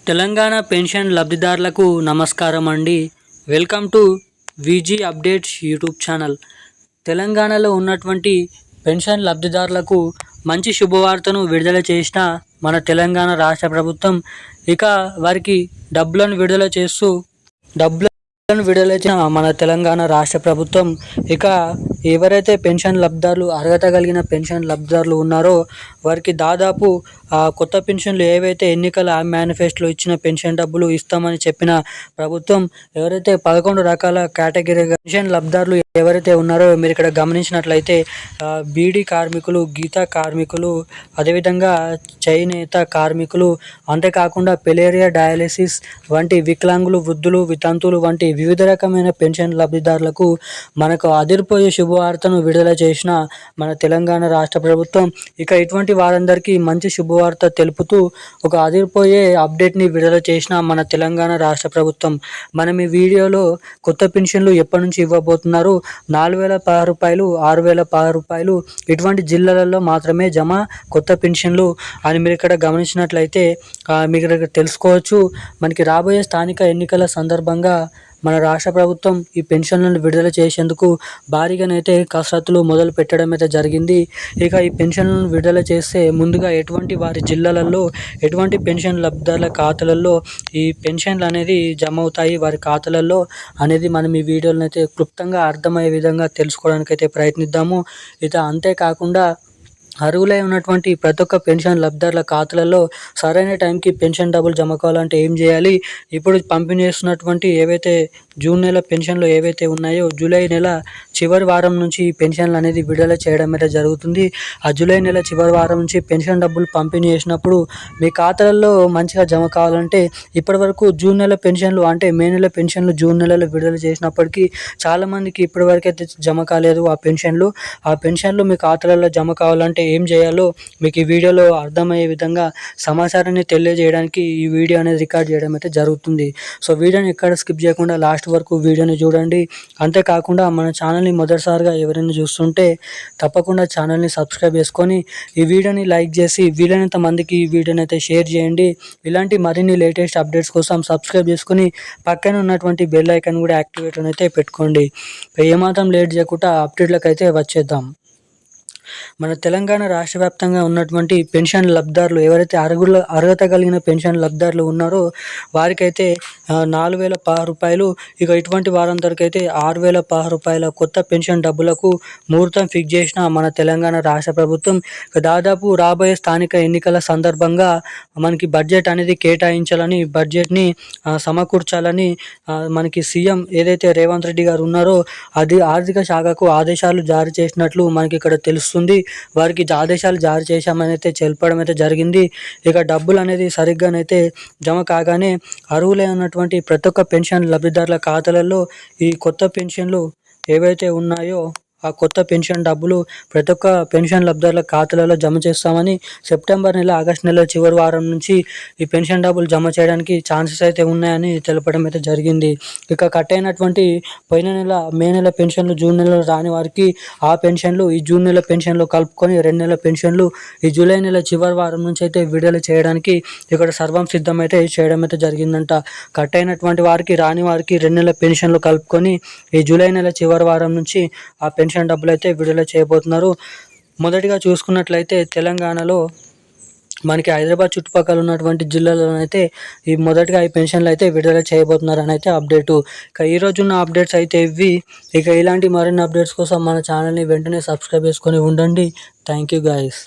Telangana pension లబ్ధిదారులకు నమస్కారం అండి. వెల్కమ్ టు విజీ అప్డేట్స్ యూట్యూబ్ ఛానల్. తెలంగాణలో ఉన్నటువంటి పెన్షన్ లబ్ధిదారులకు మంచి శుభవార్తను విడుదల చేసిన మన తెలంగాణ రాష్ట్ర ప్రభుత్వం ఇక వారికి డబ్బులను విడుదల చేసిన మన తెలంగాణ రాష్ట్ర ప్రభుత్వం ఇక ఎవరైతే పెన్షన్ లబ్ధిదారులు అర్హత కలిగిన పెన్షన్ లబ్ధిదారులు ఉన్నారో వారికి దాదాపు కొత్త పెన్షన్లు ఏవైతే ఎన్నికల మేనిఫెస్టోలో ఇచ్చిన పెన్షన్ డబ్బులు ఇస్తామని చెప్పిన ప్రభుత్వం ఎవరైతే 11 రకాల కేటగిరీ పెన్షన్ లబ్ధిదారులు ఎవరైతే ఉన్నారో మీరు ఇక్కడ గమనించినట్లయితే బీడీ కార్మికులు, గీతా కార్మికులు, అదేవిధంగా చేనేత కార్మికులు, అంతేకాకుండా పెలేరియా డయాలసిస్ వంటి వికలాంగులు, వృద్ధులు, వితంతువులు వంటి వివిధ రకమైన పెన్షన్ లబ్ధిదారులకు మనకు అదిరిపోయే శుభవార్తను విడుదల చేసిన మన తెలంగాణ రాష్ట్ర ప్రభుత్వం ఇక ఇటువంటి వారందరికీ మంచి శుభవార్త తెలుపుతూ ఒక అదిరిపోయే అప్డేట్ని విడుదల చేసిన మన తెలంగాణ రాష్ట్ర ప్రభుత్వం. మనం ఈ వీడియోలో కొత్త పెన్షన్లు ఎప్పటి నుంచి ఇవ్వబోతున్నారు, 4,016 రూపాయలు, 6,016 రూపాయలు ఇటువంటి జిల్లాలలో మాత్రమే జమ కొత్త పెన్షన్లు అని మీరు ఇక్కడ గమనించినట్లయితే మీకు ఇక్కడ తెలుసుకోవచ్చు. మనకి రాబోయే స్థానిక ఎన్నికల సందర్భంగా మన రాష్ట్ర ప్రభుత్వం ఈ పెన్షన్లను విడుదల చేసేందుకు భారీగానైతే కసరత్తులు మొదలు పెట్టడం అయితే జరిగింది. ఇక ఈ పెన్షన్లను విడుదల చేస్తే ముందుగా ఎటువంటి వారి జిల్లాలలో ఎటువంటి పెన్షన్ లబ్ధిదారుల ఖాతాలలో ఈ పెన్షన్లు అనేది జమ అవుతాయి వారి ఖాతాలలో అనేది మనం ఈ వీడియోలో అయితే క్లుప్తంగా అర్థమయ్యే విధంగా తెలుసుకోవడానికి అయితే ప్రయత్నిద్దాము. ఇక అంతేకాకుండా అర్హులై ఉన్నటువంటి ప్రతి ఒక్క పెన్షన్ లబ్ధిదారుల ఖాతాలలో సరైన టైంకి పెన్షన్ డబ్బులు జమ కావాలంటే ఏం చేయాలి, ఇప్పుడు పంపిణీ చేస్తున్నటువంటి ఏవైతే జూన్ నెల పెన్షన్లు ఏవైతే ఉన్నాయో జూలై నెల చివరి వారం నుంచి ఈ పెన్షన్లు అనేది విడుదల చేయడం అయితే జరుగుతుంది. ఆ జూలై నెల చివరి వారం నుంచి పెన్షన్ డబ్బులు పంపిణీ చేసినప్పుడు మీ ఖాతాలలో మంచిగా జమ కావాలంటే ఇప్పటివరకు జూన్ నెల పెన్షన్లు అంటే మే నెల పెన్షన్లు జూన్ నెలలో విడుదల చేసినప్పటికీ చాలామందికి ఇప్పటివరకు అయితే జమ కాలేదు ఆ పెన్షన్లు మీ ఖాతాలలో జమ కావాలంటే ఏం చేయాలో మీకు ఈ వీడియోలో అర్థమయ్యే విధంగా సమాచారాన్ని తెలియజేయడానికి ఈ వీడియో అనేది రికార్డ్ చేయడం అయితే జరుగుతుంది. సో వీడియోని ఎక్కడ స్కిప్ చేయకుండా లాస్ట్ వరకు వీడియోని చూడండి. అంతేకాకుండా మన ఛానల్ని మొదటిసారిగా ఎవరైనా చూస్తుంటే తప్పకుండా ఛానల్ని సబ్స్క్రైబ్ చేసుకొని ఈ వీడియోని లైక్ చేసి వీలైనంత మందికి ఈ వీడియోని అయితే షేర్ చేయండి. ఇలాంటి మరిన్ని లేటెస్ట్ అప్డేట్స్ కోసం సబ్స్క్రైబ్ చేసుకొని పక్కన ఉన్నటువంటి బెల్ ఐకాన్ కూడా యాక్టివేట్ అయితే పెట్టుకోండి. ఏమాత్రం లేట్ చేయకుండా అప్డేట్లకు అయితే వచ్చేద్దాం. మన తెలంగాణ రాష్ట్ర వ్యాప్తంగా ఉన్నటువంటి పెన్షన్ లబ్ధిదారులు ఎవరైతే అర్హత కలిగిన పెన్షన్ లబ్ధిదారులు ఉన్నారో వారికైతే 4,016 రూపాయలు, ఇక ఇటువంటి వారందరికీ అయితే 6,016 రూపాయల కొత్త పెన్షన్ డబ్బులకు ముహూర్తం ఫిక్స్ చేసిన మన తెలంగాణ రాష్ట్ర ప్రభుత్వం దాదాపు రాబోయే స్థానిక ఎన్నికల సందర్భంగా మనకి బడ్జెట్ అనేది కేటాయించాలని, బడ్జెట్ని సమకూర్చాలని మనకి సీఎం ఏదైతే రేవంత్ రెడ్డి గారు ఉన్నారో అది ఆర్థిక శాఖకు ఆదేశాలు జారీ చేసినట్లు మనకి ఇక్కడ తెలుస్తుంది. వారికి ఆదేశాలు జారీ చేశామని అయితే చెప్పడం అయితే జరిగింది. ఇక డబ్బులు అనేది సరిగ్గానైతే జమ కాగానే అర్హులై ఉన్నటువంటి ప్రతి ఒక్క పెన్షన్ లబ్ధిదారుల ఖాతాలలో ఈ కొత్త పెన్షన్లు ఏవైతే ఉన్నాయో ఆ కొత్త పెన్షన్ డబ్బులు ప్రతి ఒక్క పెన్షన్ లబ్ధిదారుల ఖాతాలలో జమ చేస్తామని సెప్టెంబర్ నెల, ఆగస్టు నెల చివరి వారం నుంచి ఈ పెన్షన్ డబ్బులు జమ చేయడానికి ఛాన్సెస్ అయితే ఉన్నాయని తెలపడం అయితే జరిగింది. ఇక కట్ అయినటువంటి పోయిన నెల మే నెల పెన్షన్లు జూన్ నెలలో రాని వారికి ఆ పెన్షన్లు ఈ జూన్ నెల పెన్షన్లు కలుపుకొని 2 నెలల పెన్షన్లు ఈ జూలై నెల చివరి వారం నుంచి అయితే విడుదల చేయడానికి ఇక్కడ సర్వం సిద్ధమైతే చేయడం అయితే జరిగిందంట. కట్ అయినటువంటి వారికి రాని వారికి 2 నెలల పెన్షన్లు కలుపుకొని ఈ జూలై నెల చివరి వారం నుంచి ఆ పెన్షన్ డబ్బులు అయితే విడుదల చేయబోతున్నారు. మొదటిగా చూసుకున్నట్లయితే తెలంగాణలో మనకి హైదరాబాద్ చుట్టుపక్కల ఉన్నటువంటి జిల్లాలలో అయితే ఈ మొదటిగా ఈ పెన్షన్లు అయితే విడుదల చేయబోతున్నారు అని అయితే అప్డేటు. ఇక ఈరోజు ఉన్న అప్డేట్స్ అయితే ఇవి. ఇక ఇలాంటి మరిన్ని అప్డేట్స్ కోసం మన ఛానల్ని వెంటనే సబ్స్క్రైబ్ చేసుకొని ఉండండి. Thank you guys.